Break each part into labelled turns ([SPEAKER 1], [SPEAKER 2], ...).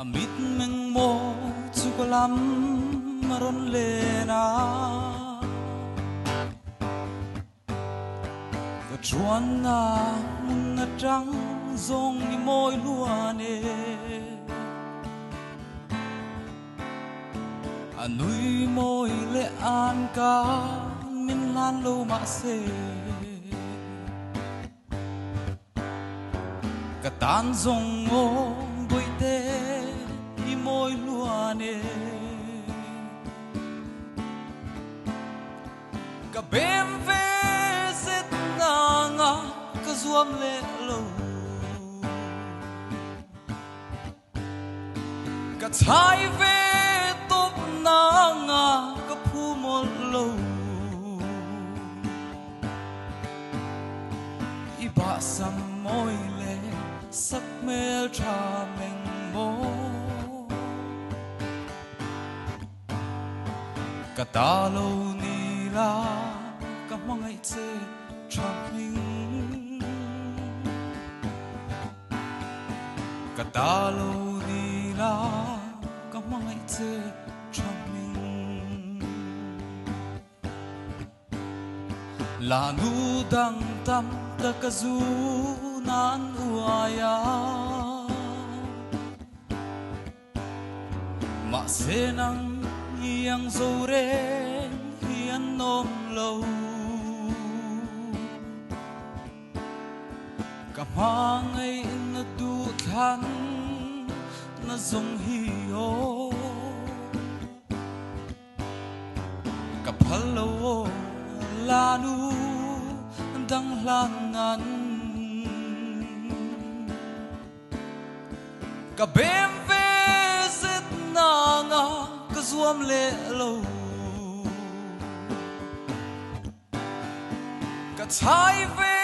[SPEAKER 1] amit meng mo chukalam maron le na ka chuan na mun na trăng zong ni moi luane anui moi le an ka min lan lo ma se ka tan zong mo đôi tê i môi luane ka bem ve zet na nga ka zuam le lo ka chai ve top na nga ka phu mol lo i ba sam moi le sắc mê trà mình mô cả ta lâu ni la cả mong ngày chê trà mình cả ta lâu ni la cả mong ngày chê trà mình là nu đăng tâm ta cả du nan uaya ma senang yang zore hian nom lo ka mangai na du than na zong hi o ka phalo la nu dang lan an ka bem ve zet na nga ka zuam le lo ka chai ve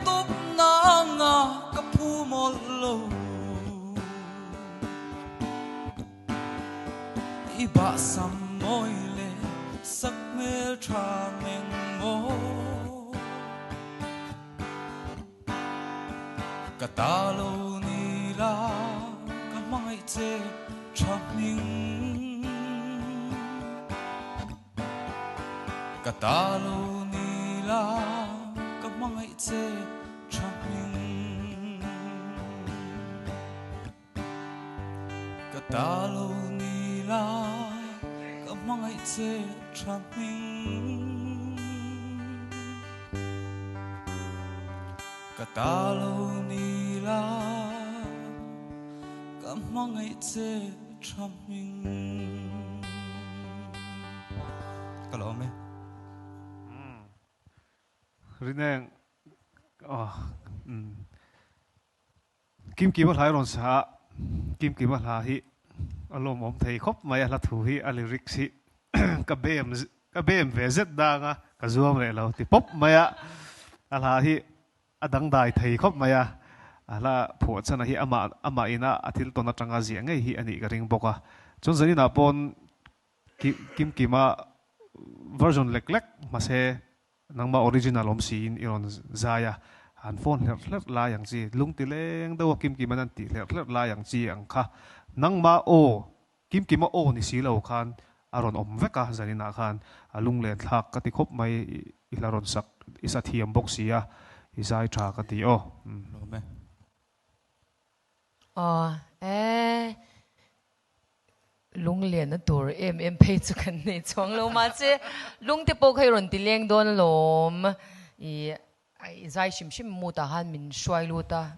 [SPEAKER 1] top na nga ka phu mol lo i ba sam moi le sak mel tra meng mo ka ta lo ni la mai chê cha mình cả ta lâu ni la cả mai chê cha mình cả ta lâu ni la cả mai chê cha mình cả ta lâu ni la mong ngày chê trăm mình có lỗi không
[SPEAKER 2] riêng kim kim ở tháiron sa kim kim ở thái hi alom om thầy khóc mày là thủ hi alirik si cái bem về rất đa nga cái zuam này là thì pop mày là hi adang dai thầy khóc mày là phổ chân hi ama ina athil to na tanga ziang ngai hi ani ka ring boka chon zani na pon kim kima version lek ma se nangma original om sin iron zaya an phone hlet la yang chi lung ti leng do kim kima nan ti hlet la yang chi ang kha nangma o kim kima o ni si lo khan aron om veka zani na khan lung le thak ka ti khop mai ilaron sak isa thiam boxia isai tha ka ti o
[SPEAKER 3] lung liền nó tuổi em phê cho cái này trong lâu mà chứ lung tiếp bao khi rồi đi lên đón lom ý giải sim mua ta han mình xoay luôn ta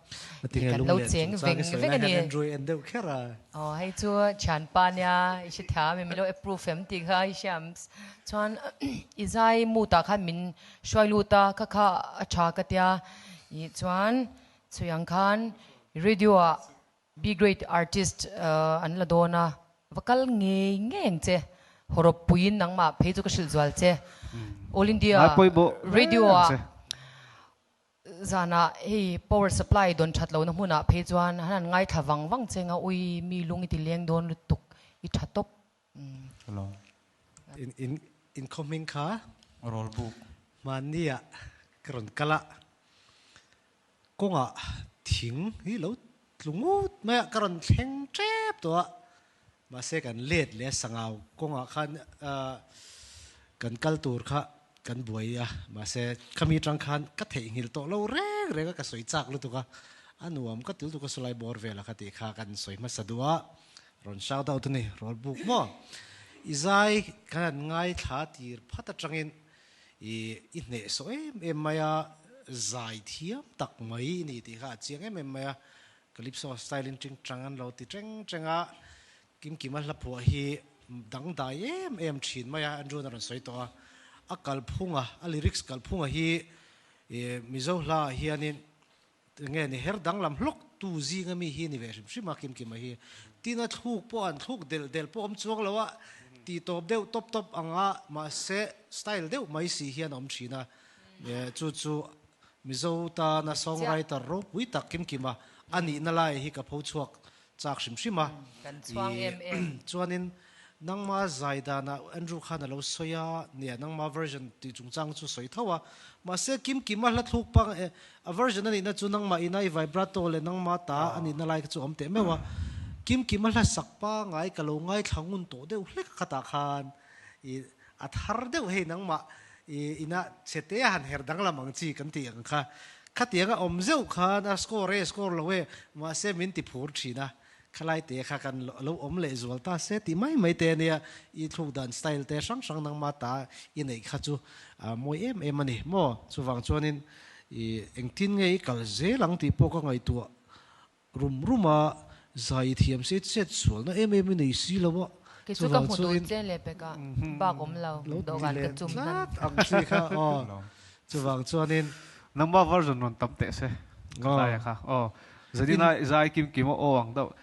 [SPEAKER 3] cái lâu chén veng cái này hay chưa chán pan ya sẽ thả mình lo approve em thì hay xem chọn ý giải mua ta han mình xoay luôn ta các cha cái tia ý chọn suyang khan radio big great artist an la dona vakal nge che horop puin nang ma pheju ka sil zwal che all india radio zana he power supply don thatlo na huna phejuan hanan ngai thawang wang chenga ui mi lungi ti leng don lutuk I thatop
[SPEAKER 4] hello in incoming car
[SPEAKER 1] roll book
[SPEAKER 4] mania kron kala konga thing hi lo tlungut ma karon thleng เจ็บตัวมาเสกันเล็ดเลสงเอากงอ่ะคันกันกัลตูร์ค่ะกันบวยอ่ะมาเสขมีจังคันก็เทหิลโตเราเร่งเร่งก็สวยจักลุตุกะอันนู้มก็ติวตุกสไลบอร์เวลค่ะที่ข้ากันสวยมาสะดวกรอนชาวดาวตัวนี้รอนบุกมั่วอีใจกันง่ายท้าตีร์พัดจังอินอินเนสโอ้เอ็มมายาใจเทียมตักไม่นี่ที่ข้าเจียงเอ็มมายากลิปโซสไตล์จริงจังอันเราที่จังอ่ะกิมมันละผัวฮีดังได้เอ็มชินมายาอันจูนรอนสวยตัวอักกัลพุ่งอ่ะอัลลิริกส์กัลพุ่งอ่ะฮีมิโซลาฮีอันนี้เงี้ยนี่เฮร์ดังลำลุกตูซีก็มีฮีนี่เวชิมมากิมมาฮีตีน่าทุกปอนทุกเดลปอมจวงแล้วว่าตีตบเดียวตบอ่างอ่ะมาเซสไตล์เดียวไม่สีฮีนอมชีนะเนี่ยจู่มิโซตาน่าซองไรตารูปวิตักกิมมาอันนี้นั่นแหละฮีกับผู้ชวกจากชิมมาจวนนี้นังมาใจดานะอันรูข้านะเราสวยเนี่ยนังมาเวอร์ชันที่จุงจังจู่สวยเท่าว่ามาเสกิมมาละทุกปังเวอร์ชันนั้นนะจู่นังมาอินไอไวบราโตเลยนังมาตาอันนี้นั่นแหละจู่อมเตะไม่ว่ากิมมาละสักปังไงกะโลงไงทางุนโตเดียวเล็กขัดขานอัฐารเดียวเฮนังมาอินะเสตีหันเฮร์ดังละมังจีกันตียงค่ะขัดตียงอมเจ้าค่ะนะสกอร์ละเวมาเสมินติพูดชีนะขลายเตะข้ากันเราอมเละจวลตาเสติไม่เตะเนี่ยอีทุกดันสไตล์เตะช่างนังมาตาอินไอข้าจูมวยมันนี่มั่วจูฟังจวนินเอ็งทิ้งไงกัลเจลังตีพวกไงตัวรุมมาใจเทียมเสร็จส่วนนะมันนี่สิแล้ววะ
[SPEAKER 3] จูฟังจวนินเจเลยไปก็บ้าอมเราดูกันกระจุมนั่น
[SPEAKER 4] อังสิค่ะอ๋อจูฟังจวนิน
[SPEAKER 2] นังมาเวอร์ชันนนตั้มเตะเสใช่ค่ะอ๋อจะดีน่าใจกิมว่าโอ้วังเดา